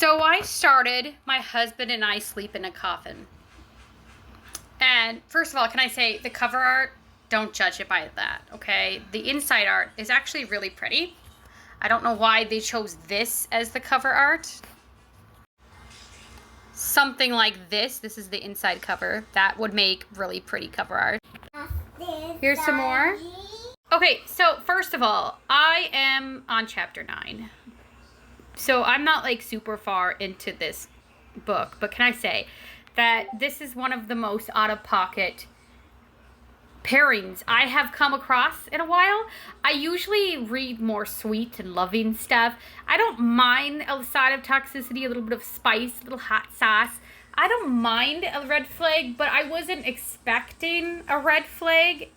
So I started My Husband and I Sleep in a Coffin. And first of all, can I say the cover art, don't judge it by that, okay? The inside art is actually really pretty. I don't know why they chose this as the cover art. Something like this. This is the inside cover. That would make really pretty cover art. Here's some more. Okay, so first of all, I am on chapter 9. So I'm not like super far into this book, but can I say that this is one of the most out-of-pocket pairings I have come across in a while. I usually read more sweet and loving stuff. I don't mind a side of toxicity, a little bit of spice, a little hot sauce. I don't mind a red flag, but I wasn't expecting a red flag.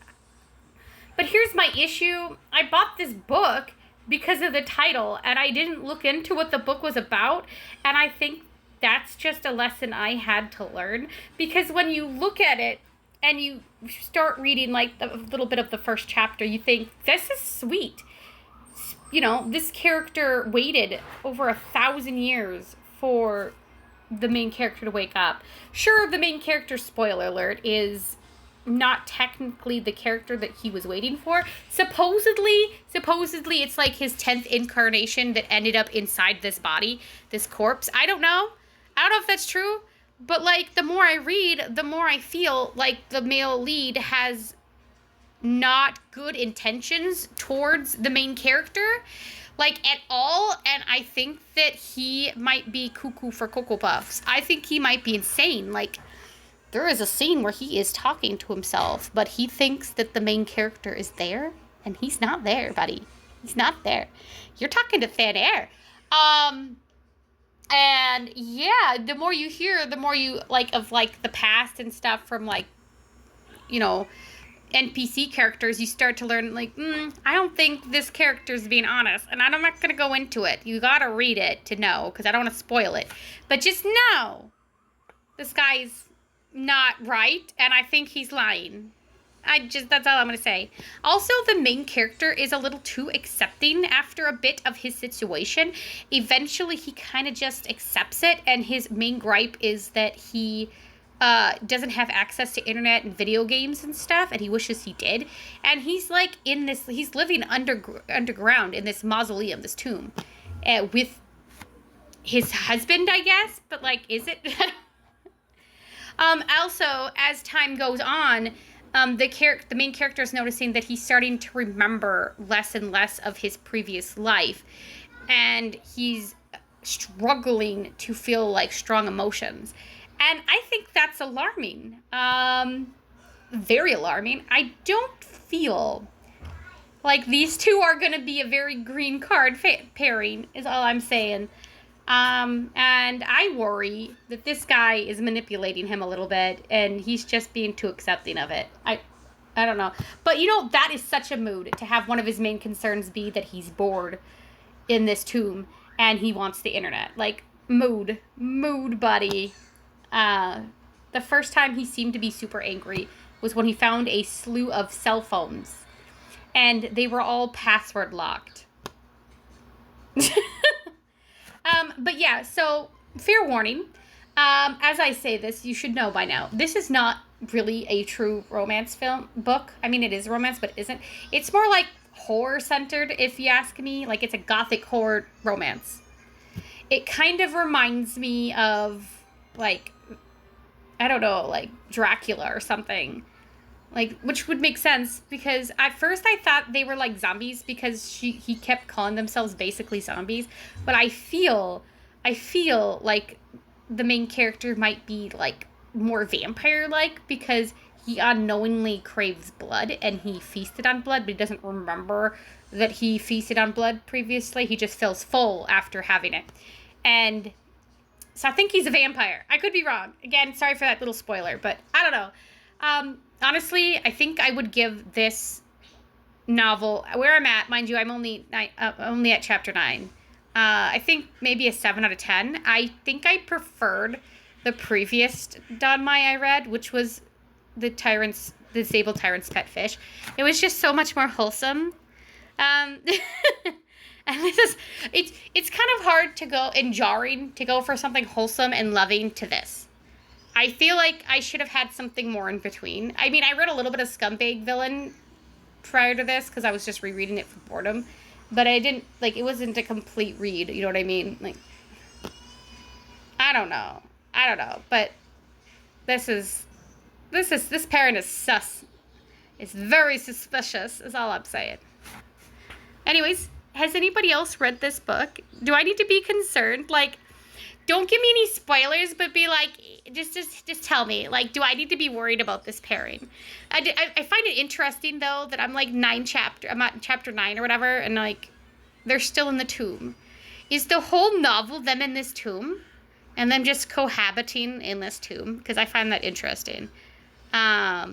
But here's my issue. I bought this book because of the title, and I didn't look into what the book was about, and I think that's just a lesson I had to learn, because when you look at it and you start reading like a little bit of the first chapter, you think, this is sweet. You know, this character waited over 1,000 years for the main character to wake up. Sure, the main character, spoiler alert, is not technically the character that he was waiting for. Supposedly it's like his 10th incarnation that ended up inside this body, this corpse. I don't know if that's true, but like the more I read, the more I feel like the male lead has not good intentions towards the main character, like at all. And I think that he might be cuckoo for Cocoa Puffs. I think he might be insane. Like, there is a scene where he is talking to himself, but he thinks that the main character is there, and he's not there, buddy. He's not there. You're talking to thin air. And yeah, the more you hear, the more you like of like the past and stuff from like, you know, NPC characters, you start to learn like, I don't think this character's being honest, and I'm not going to go into it. You got to read it to know, because I don't want to spoil it. But just know, this guy's not right, and I think he's lying. That's all I'm going to say. Also, the main character is a little too accepting after a bit of his situation. Eventually, he kind of just accepts it, and his main gripe is that he doesn't have access to internet and video games and stuff, and he wishes he did. And he's like in this, he's living underground in this mausoleum, this tomb, with his husband, I guess, but like, is it? Also, as time goes on, the main character is noticing that he's starting to remember less and less of his previous life, and he's struggling to feel like strong emotions. And I think that's alarming. Very alarming. I don't feel like these two are going to be a very green card pairing, is all I'm saying. And I worry that this guy is manipulating him a little bit, and he's just being too accepting of it. I don't know. But, you know, that is such a mood to have one of his main concerns be that he's bored in this tomb and he wants the internet. Like, mood, buddy. The first time he seemed to be super angry was when he found a slew of cell phones, and they were all password locked. But yeah, so fair warning. As I say this, you should know by now, this is not really a true romance book. I mean, it is romance, but it isn't. It's more like horror-centered, if you ask me. Like, it's a gothic horror romance. It kind of reminds me of, like, I don't know, like Dracula or something. Like, which would make sense, because at first I thought they were like zombies, because he kept calling themselves basically zombies. But I feel like the main character might be like more vampire-like, because he unknowingly craves blood, and he feasted on blood, but he doesn't remember that he feasted on blood previously. He just feels full after having it. And so I think he's a vampire. I could be wrong. Again, sorry for that little spoiler, but I don't know. Honestly, I think I would give this novel, where I'm at, mind you, I'm only at chapter 9. I think maybe a 7 out of 10. I think I preferred the previous Danmie I read, which was the Disabled Tyrant's Pet Fish. It was just so much more wholesome. And it's kind of hard to go and jarring to go for something wholesome and loving to this. I feel like I should have had something more in between. I mean, I read a little bit of Scumbag Villain prior to this because I was just rereading it for boredom, but I didn't, like, it wasn't a complete read, you know what I mean? Like, I don't know, but this parent is sus. It's very suspicious, is all I'm saying. Anyways, has anybody else read this book? Do I need to be concerned? Like, don't give me any spoilers, but be like, just tell me. Like, do I need to be worried about this pairing? I find it interesting, though, that I'm like I'm at chapter 9 or whatever, and like, they're still in the tomb. Is the whole novel them in this tomb? And them just cohabiting in this tomb? Because I find that interesting. Yeah.